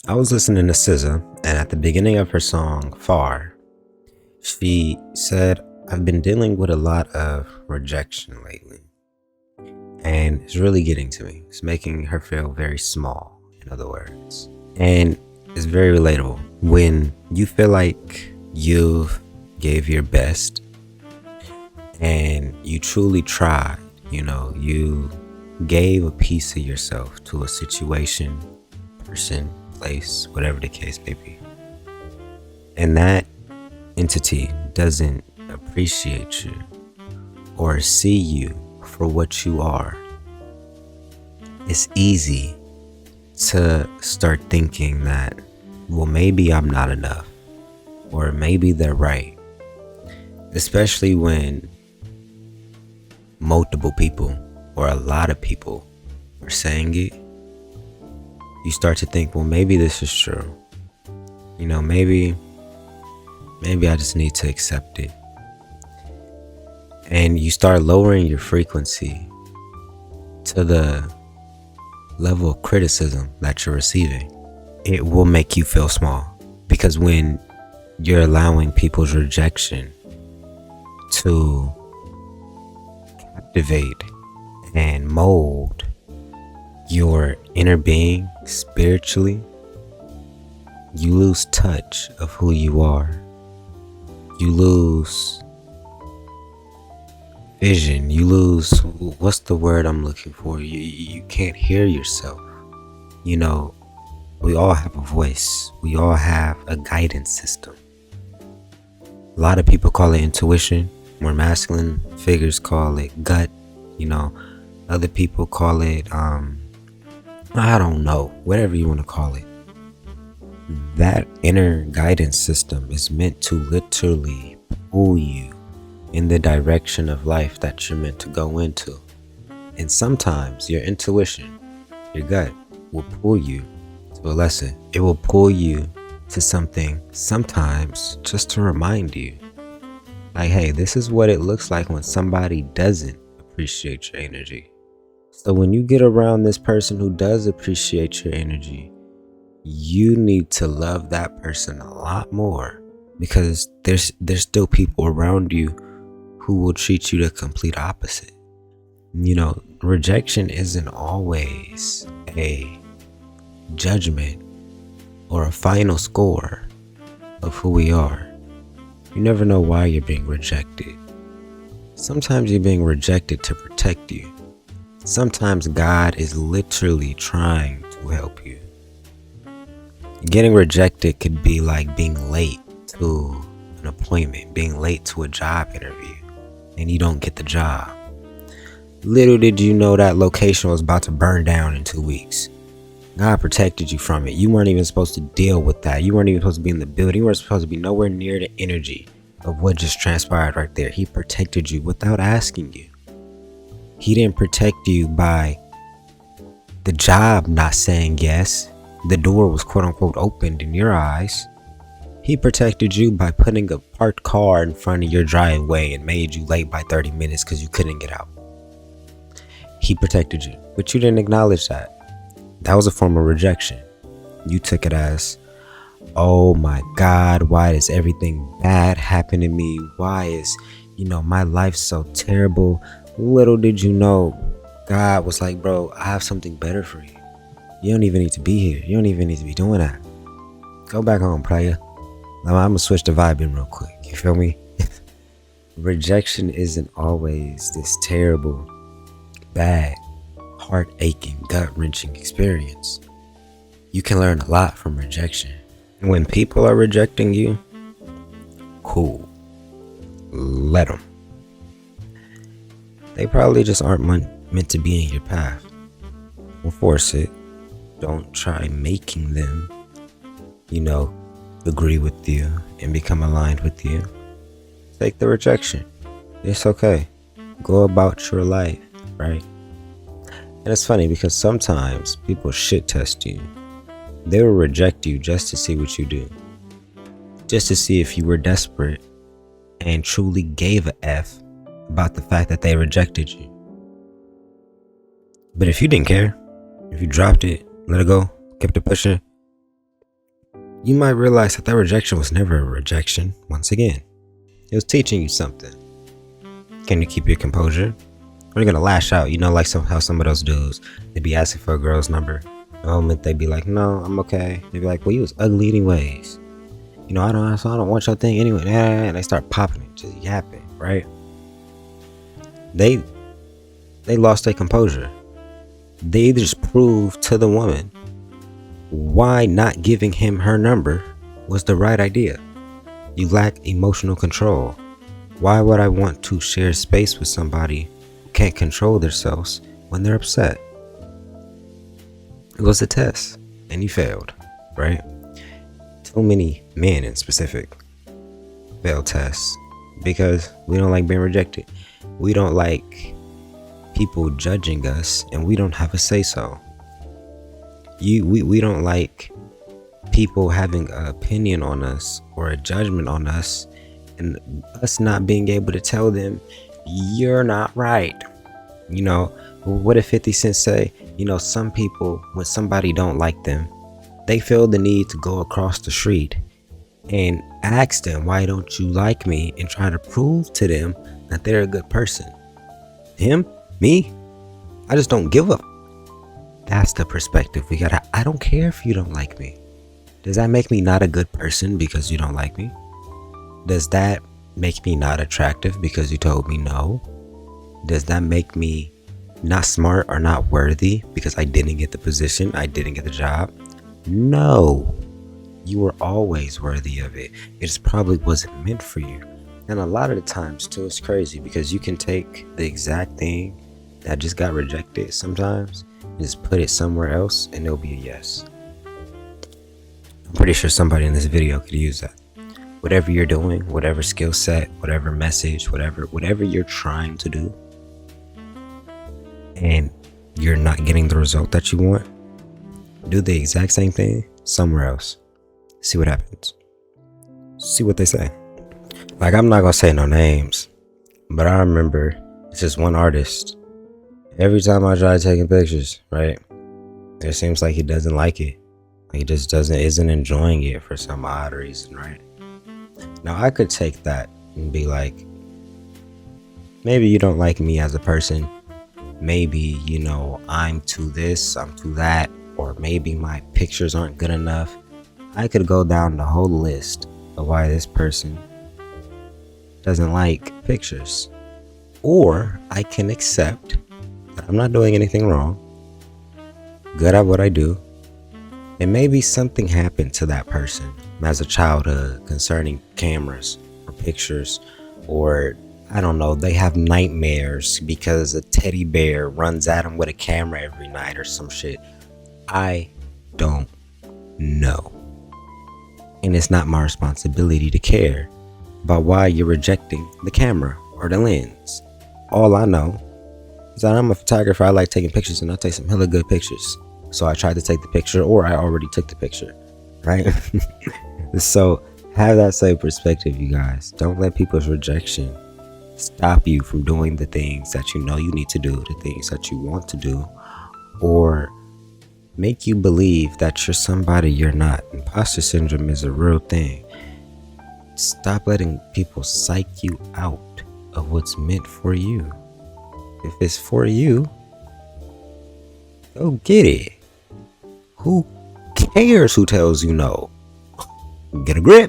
I was listening to SZA, and at the beginning of her song, Far, she said, I've been dealing with a lot of rejection lately, and it's really getting to me. It's making her feel very small, in other words. And it's very relatable. When you feel like you've gave your best and you truly tried, you gave a piece of yourself to a situation, person, place, whatever the case may be. And that entity doesn't appreciate you or see you for what you are. It's easy to start thinking that, well, maybe I'm not enough, or maybe they're right. Especially when multiple people or a lot of people are saying it, you start to think, well, maybe this is true. Maybe I just need to accept it. And you start lowering your frequency to the level of criticism that you're receiving. It will make you feel small, because when you're allowing people's rejection to captivate and mold your inner being spiritually, you lose touch of who you are. You lose vision. You lose, what's the word I'm looking for? You can't hear yourself. We all have a voice. We all have a guidance system. A lot of people call it intuition. More masculine figures call it gut. Other people call it, I don't know, whatever you want to call it. That inner guidance system is meant to literally pull you in the direction of life that you're meant to go into. And sometimes your intuition, your gut, will pull you to a lesson. It will pull you to something sometimes just to remind you, like, hey, this is what it looks like when somebody doesn't appreciate your energy. So when you get around this person who does appreciate your energy, you need to love that person a lot more, because there's still people around you who will treat you the complete opposite. Rejection isn't always a judgment or a final score of who we are. You never know why you're being rejected. Sometimes you're being rejected to protect you. Sometimes God is literally trying to help you. Getting rejected could be like being late to an appointment, being late to a job interview, and you don't get the job. Little did you know that location was about to burn down in 2 weeks. God protected you from it. You weren't even supposed to deal with that. You weren't even supposed to be in the building. You weren't supposed to be nowhere near the energy of what just transpired right there. He protected you without asking you. He didn't protect you by the job not saying yes. The door was quote unquote opened in your eyes. He protected you by putting a parked car in front of your driveway and made you late by 30 minutes because you couldn't get out. He protected you, but you didn't acknowledge that. That was a form of rejection. You took it as, oh my God, why does everything bad happen to me? Why is, my life so terrible? Little did you know, God was like, bro, I have something better for you. You don't even need to be here. You don't even need to be doing that. Go back home, player. I'm gonna switch the vibe in real quick. You feel me? Rejection isn't always this terrible, bad, heart-aching, gut-wrenching experience. You can learn a lot from rejection. When people are rejecting you, cool. Let them. They probably just aren't meant to be in your path. Don't force it. Don't try making them, agree with you and become aligned with you. Take the rejection. It's okay. Go about your life, right? And it's funny because sometimes people shit test you. They will reject you just to see what you do. Just to see if you were desperate and truly gave a F about the fact that they rejected you. But if you didn't care, if you dropped it, let it go, kept it pushing, you might realize that rejection was never a rejection. Once again, it was teaching you something. Can you keep your composure? Or you're gonna lash out, like how some of those dudes, they be asking for a girl's number. The moment they be like, no, I'm okay. They be like, well, you was ugly anyways. I don't want your thing anyway. And they start popping it, just yapping, right? They lost their composure. They just proved to the woman why not giving him her number was the right idea. You lack emotional control. Why would I want to share space with somebody who can't control themselves when they're upset? It was a test, and you failed, right? Too many men in specific fail tests because we don't like being rejected. We don't like people judging us, and we don't have a say-so. We don't like people having an opinion on us or a judgment on us, and us not being able to tell them, you're not right. What did 50 Cent say? Some people, when somebody don't like them, they feel the need to go across the street and ask them, why don't you like me? And try to prove to them that they're a good person. Him? Me? I just don't give up. That's the perspective we gotta. I don't care if you don't like me. Does that make me not a good person because you don't like me? Does that make me not attractive because you told me no? Does that make me not smart or not worthy because I didn't get the position, I didn't get the job? No. You were always worthy of it. It just probably wasn't meant for you. And a lot of the times too, it's crazy because you can take the exact thing that just got rejected sometimes and just put it somewhere else and it'll be a yes. I'm pretty sure somebody in this video could use that. Whatever you're doing, whatever skill set, whatever message, whatever you're trying to do, and you're not getting the result that you want, do the exact same thing somewhere else. See what happens. See what they say. Like, I'm not gonna say no names, but I remember it's just one artist. Every time I try taking pictures, right, it seems like he doesn't like it. Like, he just isn't enjoying it for some odd reason, right? Now, I could take that and be like, maybe you don't like me as a person. Maybe, I'm to this, I'm to that, or maybe my pictures aren't good enough. I could go down the whole list of why this person doesn't like pictures. Or I can accept that I'm not doing anything wrong, good at what I do, and maybe something happened to that person as a childhood concerning cameras or pictures, or I don't know, they have nightmares because a teddy bear runs at them with a camera every night or some shit. I don't know. And it's not my responsibility to care about why you're rejecting the camera or the lens. All I know is that I'm a photographer. I like taking pictures, and I take some hella good pictures. So I tried to take the picture, or I already took the picture, right? So have that same perspective, you guys. Don't let people's rejection stop you from doing the things that you know you need to do, the things that you want to do, or make you believe that you're somebody you're not. Imposter syndrome is a real thing. Stop letting people psych you out of what's meant for you. If it's for you, go get it. Who cares who tells you no? Get a grip.